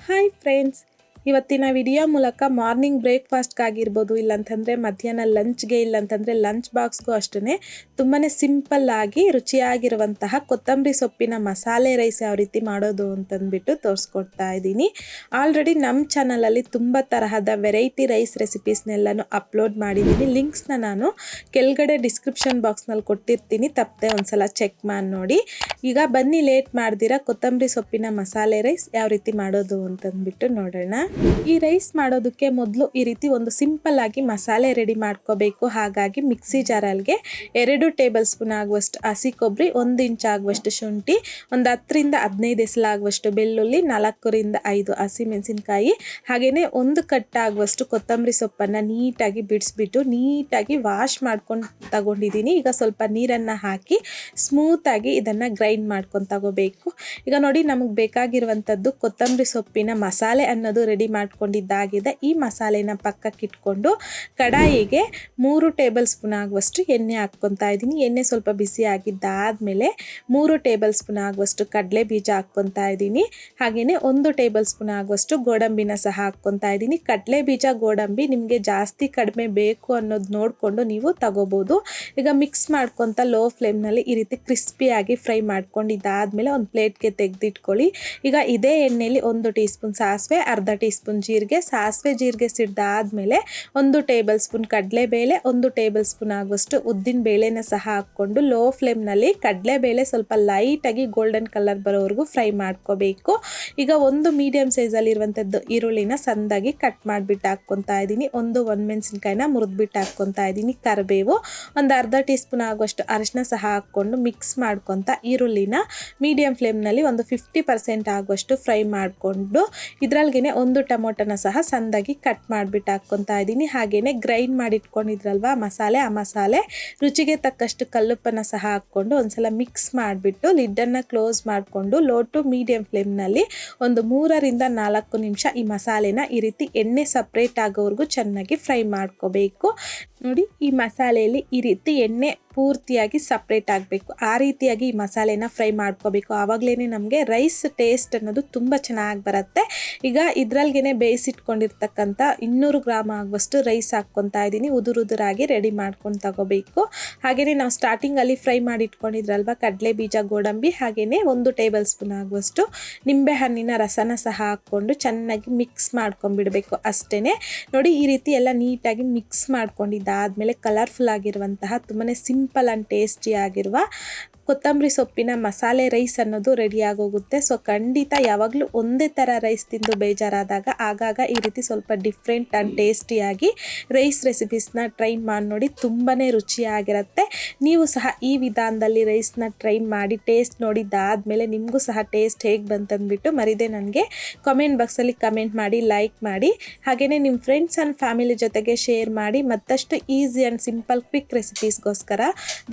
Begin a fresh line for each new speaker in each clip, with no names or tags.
Hi friends, ಇವತ್ತಿನ video ಮೂಲಕ morning ಬ್ರೇಕ್ಫಾಸ್ಟ್ಗಾಗಿರ್ಬೋದು, ಇಲ್ಲಾಂತಂದರೆ ಮಧ್ಯಾಹ್ನ ಲಂಚ್ಗೆ, ಇಲ್ಲಾಂತಂದರೆ ಲಂಚ್ ಬಾಕ್ಸ್ಗೂ ಅಷ್ಟೇ ತುಂಬಾ ಸಿಂಪಲ್ಲಾಗಿ ರುಚಿಯಾಗಿರುವಂತಹ ಕೊತ್ತಂಬರಿ ಸೊಪ್ಪಿನ ಮಸಾಲೆ ರೈಸ್ ಯಾವ ರೀತಿ ಮಾಡೋದು ಅಂತಂದ್ಬಿಟ್ಟು ತೋರಿಸ್ಕೊಡ್ತಾ ಇದ್ದೀನಿ. ಆಲ್ರೆಡಿ ನಮ್ಮ ಚಾನಲಲ್ಲಿ ತುಂಬ ತರಹದ ವೆರೈಟಿ ರೈಸ್ ರೆಸಿಪೀಸ್ನೆಲ್ಲನೂ ಅಪ್ಲೋಡ್ ಮಾಡಿದ್ದೀನಿ. ಲಿಂಕ್ಸ್ನ ನಾನು ಕೆಳಗಡೆ ಡಿಸ್ಕ್ರಿಪ್ಷನ್ ಬಾಕ್ಸ್ನಲ್ಲಿ ಕೊಟ್ಟಿರ್ತೀನಿ, ತಪ್ಪದೆ ಒಂದ್ಸಲ ಚೆಕ್ ಮಾಡಿ ನೋಡಿ. ಈಗ ಬನ್ನಿ ಲೇಟ್ ಮಾಡ್ದಿರ ಕೊತ್ತಂಬರಿ ಸೊಪ್ಪಿನ ಮಸಾಲೆ ರೈಸ್ ಯಾವ ರೀತಿ ಮಾಡೋದು ಅಂತಂದ್ಬಿಟ್ಟು ನೋಡೋಣ. ಈ ರೈಸ್ ಮಾಡೋದಕ್ಕೆ ಮೊದಲು ಈ ರೀತಿ ಒಂದು ಸಿಂಪಲ್ ಆಗಿ ಮಸಾಲೆ ರೆಡಿ ಮಾಡ್ಕೋಬೇಕು. ಹಾಗಾಗಿ ಮಿಕ್ಸಿ ಜಾರಲ್ಗೆ 2 ಟೇಬಲ್ ಸ್ಪೂನ್ ಆಗುವಷ್ಟು ಹಸಿ ಕೊಬ್ಬರಿ, 1 ಇಂಚ್ ಆಗುವಷ್ಟು ಶುಂಠಿ, ಒಂದು 10 ರಿಂದ 15 ಎಸಲಾಗುವಷ್ಟು ಬೆಳ್ಳುಳ್ಳಿ, 4 ರಿಂದ 5 ಹಸಿಮೆಣಸಿನಕಾಯಿ, ಹಾಗೆಯೇ 1 ಕಟ್ ಆಗುವಷ್ಟು ಕೊತ್ತಂಬರಿ ಸೊಪ್ಪನ್ನು ನೀಟಾಗಿ ಬಿಡಿಸ್ಬಿಟ್ಟು ನೀಟಾಗಿ ವಾಶ್ ಮಾಡ್ಕೊಂಡು ತಗೊಂಡಿದ್ದೀನಿ. ಈಗ ಸ್ವಲ್ಪ ನೀರನ್ನು ಹಾಕಿ ಸ್ಮೂತಾಗಿ ಇದನ್ನು ಗ್ರೈಂಡ್ ಮಾಡ್ಕೊಂಡು ತಗೋಬೇಕು. ಈಗ ನೋಡಿ, ನಮಗೆ ಬೇಕಾಗಿರುವಂಥದ್ದು ಕೊತ್ತಂಬರಿ ಸೊಪ್ಪಿನ ಮಸಾಲೆ ಅನ್ನೋದು ರೆಡಿ ಮಾಡ್ಕೊಂಡಿದ್ದಾಗಿದೆ. ಈ ಮಸಾಲೆನ ಪಕ್ಕಕ್ಕೆ ಇಟ್ಕೊಂಡು ಕಡಾಯಿಗೆ 3 ಟೇಬಲ್ ಸ್ಪೂನ್ ಆಗುವಷ್ಟು ಎಣ್ಣೆ ಹಾಕ್ಕೊತಾ ಇದ್ದೀನಿ. ಎಣ್ಣೆ ಸ್ವಲ್ಪ ಬಿಸಿ ಆಗಿದ್ದಾದಮೇಲೆ 3 ಟೇಬಲ್ ಸ್ಪೂನ್ ಆಗುವಷ್ಟು ಕಡಲೆ ಬೀಜ ಹಾಕ್ಕೊತಾ ಇದ್ದೀನಿ. ಹಾಗೆಯೇ 1 ಟೇಬಲ್ ಸ್ಪೂನ್ ಆಗುವಷ್ಟು ಗೋಡಂಬಿನ ಸಹ ಹಾಕ್ಕೊತಾ ಇದ್ದೀನಿ. ಕಡಲೆ ಬೀಜ ಗೋಡಂಬಿ ನಿಮಗೆ ಜಾಸ್ತಿ ಕಡಿಮೆ ಬೇಕು ಅನ್ನೋದು ನೋಡಿಕೊಂಡು ನೀವು ತಗೋಬೋದು. ಈಗ ಮಿಕ್ಸ್ ಮಾಡ್ಕೊತ ಲೋ ಫ್ಲೇಮ್ನಲ್ಲಿ ಈ ರೀತಿ ಕ್ರಿಸ್ಪಿಯಾಗಿ ಫ್ರೈ ಮಾಡ್ಕೊಂಡಿದ್ದಾದಮೇಲೆ ಒಂದು ಪ್ಲೇಟ್ಗೆ ತೆಗೆದಿಟ್ಕೊಳ್ಳಿ. ಈಗ ಇದೇ ಎಣ್ಣೆಯಲ್ಲಿ 1 ಟೀ ಸ್ಪೂನ್ ಸಾಸಿವೆ, ಅರ್ಧ ಟೀ ಸ್ಪೂನ್ ಜೀರಿಗೆ, ಸಾಸಿವೆ ಜೀರಿಗೆ ಸಿಡ್ದಾದ್ಮೇಲೆ 1 ಟೇಬಲ್ ಸ್ಪೂನ್ ಕಡಲೆಬೇಳೆ, 1 ಟೇಬಲ್ ಸ್ಪೂನ್ ಆಗುವಷ್ಟು ಉದ್ದಿನ ಬೇಳೆನ ಸಹ ಹಾಕ್ಕೊಂಡು ಲೋ ಫ್ಲೇಮ್ನಲ್ಲಿ ಕಡಲೆಬೇಳೆ ಸ್ವಲ್ಪ ಲೈಟಾಗಿ ಗೋಲ್ಡನ್ ಕಲರ್ ಬರೋವರೆಗೂ ಫ್ರೈ ಮಾಡ್ಕೋಬೇಕು. ಈಗ ಒಂದು ಮೀಡಿಯಮ್ ಸೈಜಲ್ಲಿರುವಂಥದ್ದು ಈರುಳ್ಳಿನ ಸಣ್ಣದಾಗಿ ಕಟ್ ಮಾಡಿಬಿಟ್ಟು ಹಾಕ್ಕೊತಾ ಇದ್ದೀನಿ. ಒಂದು ಒಣಮೆಣಸಿನ್ಕಾಯಿನ ಮುರಿದ್ಬಿಟ್ಟು ಹಾಕ್ಕೊತಾ ಇದ್ದೀನಿ. ಕರಿಬೇವು, ಒಂದು ಅರ್ಧ ಟೀ ಸ್ಪೂನ್ ಆಗುವಷ್ಟು ಅರಿಶಿನ ಸಹ ಹಾಕ್ಕೊಂಡು ಮಿಕ್ಸ್ ಮಾಡ್ಕೊತ ಈರುಳ್ಳಿನ ಮೀಡಿಯಮ್ ಫ್ಲೇಮ್ನಲ್ಲಿ ಒಂದು 50% ಆಗುವಷ್ಟು ಫ್ರೈ ಮಾಡಿಕೊಂಡು ಇದರಲ್ಗೆ 1 ಟೊಮೊಟೊನ ಸಹ ಸಣ್ಣದಾಗಿ ಕಟ್ ಮಾಡಿಬಿಟ್ಟು ಹಾಕ್ಕೊತಾ ಇದ್ದೀನಿ. ಹಾಗೆಯೇ ಗ್ರೈಂಡ್ ಮಾಡಿಟ್ಕೊಂಡಿದ್ರಲ್ವ ಮಸಾಲೆ, ಆ ಮಸಾಲೆ ರುಚಿಗೆ ತಕ್ಕಷ್ಟು ಕಲ್ಲುಪ್ಪನ್ನು ಸಹ ಹಾಕ್ಕೊಂಡು ಒಂದ್ಸಲ ಮಿಕ್ಸ್ ಮಾಡಿಬಿಟ್ಟು ಲಿಡ್ಡನ್ನು ಕ್ಲೋಸ್ ಮಾಡಿಕೊಂಡು ಲೋ ಟು ಮೀಡಿಯಮ್ ಫ್ಲೇಮ್ನಲ್ಲಿ ಒಂದು 3 ರಿಂದ 4 ನಿಮಿಷ ಈ ಮಸಾಲೆನ ಈ ರೀತಿ ಎಣ್ಣೆ ಸಪ್ರೇಟ್ ಆಗೋವರೆಗೂ ಚೆನ್ನಾಗಿ ಫ್ರೈ ಮಾಡ್ಕೋಬೇಕು. ನೋಡಿ, ಈ ಮಸಾಲೆಯಲ್ಲಿ ಈ ರೀತಿ ಎಣ್ಣೆ ಪೂರ್ತಿಯಾಗಿ ಸಪ್ರೇಟ್ ಆಗಬೇಕು. ಆ ರೀತಿಯಾಗಿ ಈ ಮಸಾಲೆನ ಫ್ರೈ ಮಾಡ್ಕೋಬೇಕು. ಆವಾಗಲೇ ನಮಗೆ ರೈಸ್ ಟೇಸ್ಟ್ ಅನ್ನೋದು ತುಂಬ ಚೆನ್ನಾಗಿ ಬರುತ್ತೆ. ಈಗ ಇದರಲ್ಗೆ ಬೇಯಿಸಿಟ್ಕೊಂಡಿರ್ತಕ್ಕಂಥ 200 ಗ್ರಾಮ್ ಆಗುವಷ್ಟು ರೈಸ್ ಹಾಕ್ಕೊತಾ ಇದ್ದೀನಿ. ಉದುರಾಗಿ ರೆಡಿ ಮಾಡ್ಕೊಂಡು ತಗೋಬೇಕು. ಹಾಗೆಯೇ ನಾವು ಸ್ಟಾರ್ಟಿಂಗಲ್ಲಿ ಫ್ರೈ ಮಾಡಿ ಇಟ್ಕೊಂಡಿದ್ರಲ್ವ ಕಡಲೆ ಬೀಜ ಗೋಡಂಬಿ, ಹಾಗೆಯೇ 1 ಟೇಬಲ್ ಸ್ಪೂನ್ ಆಗುವಷ್ಟು ನಿಂಬೆ ಹಣ್ಣಿನ ರಸನ ಸಹ ಹಾಕ್ಕೊಂಡು ಚೆನ್ನಾಗಿ ಮಿಕ್ಸ್ ಮಾಡ್ಕೊಂಡ್ಬಿಡಬೇಕು. ಅಷ್ಟೇ ನೋಡಿ, ಈ ರೀತಿ ಎಲ್ಲ ನೀಟಾಗಿ ಮಿಕ್ಸ್ ಮಾಡ್ಕೊಂಡಿದ್ದಾದಮೇಲೆ ಕಲರ್ಫುಲ್ ಆಗಿರುವಂತಹ ತುಂಬಾ ಸಿಂಪಲ್ ಆ್ಯಂಡ್ ಟೇಸ್ಟಿ ಆಗಿರುವ ಕೊತ್ತಂಬರಿ ಸೊಪ್ಪಿನ ಮಸಾಲೆ ರೈಸ್ ಅನ್ನೋದು ರೆಡಿ ಆಗೋಗುತ್ತೆ. ಸೊ ಖಂಡಿತ ಯಾವಾಗಲೂ ಒಂದೇ ಥರ ರೈಸ್ ತಿಂದು ಬೇಜಾರಾದಾಗ ಆಗಾಗ ಈ ರೀತಿ ಸ್ವಲ್ಪ ಡಿಫ್ರೆಂಟ್ ಆ್ಯಂಡ್ ಟೇಸ್ಟಿಯಾಗಿ ರೈಸ್ ರೆಸಿಪೀಸ್ನ ಟ್ರೈ ಮಾಡಿ ನೋಡಿ, ತುಂಬಾ ರುಚಿಯಾಗಿರುತ್ತೆ. ನೀವು ಸಹ ಈ ವಿಧಾನದಲ್ಲಿ ರೈಸ್ನ ಟ್ರೈ ಮಾಡಿ ಟೇಸ್ಟ್ ನೋಡಿದ್ದಾದಮೇಲೆ ನಿಮಗೂ ಸಹ ಟೇಸ್ಟ್ ಹೇಗೆ ಬಂತಂದ್ಬಿಟ್ಟು ಮರಿದೇ ನನಗೆ ಕಾಮೆಂಟ್ ಬಾಕ್ಸಲ್ಲಿ ಕಮೆಂಟ್ ಮಾಡಿ, ಲೈಕ್ ಮಾಡಿ. ಹಾಗೆಯೇ ನಿಮ್ಮ ಫ್ರೆಂಡ್ಸ್ ಆ್ಯಂಡ್ ಫ್ಯಾಮಿಲಿ ಜೊತೆಗೆ ಶೇರ್ ಮಾಡಿ. ಮತ್ತಷ್ಟು ಈಸಿ ಆ್ಯಂಡ್ ಸಿಂಪಲ್ ಕ್ವಿಕ್ ರೆಸಿಪೀಸ್ಗೋಸ್ಕರ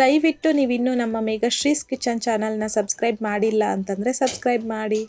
ದಯವಿಟ್ಟು ನೀವಿನ್ನೂ ನಮ್ಮ ಶ್ರೀಸ್ ಕಿಚನ್ ಚಾನಲ್ನ ಸಬ್ಸ್ಕ್ರೈಬ್ ಮಾಡಿಲ್ಲ ಅಂತಂದರೆ ಸಬ್ಸ್ಕ್ರೈಬ್ ಮಾಡಿ.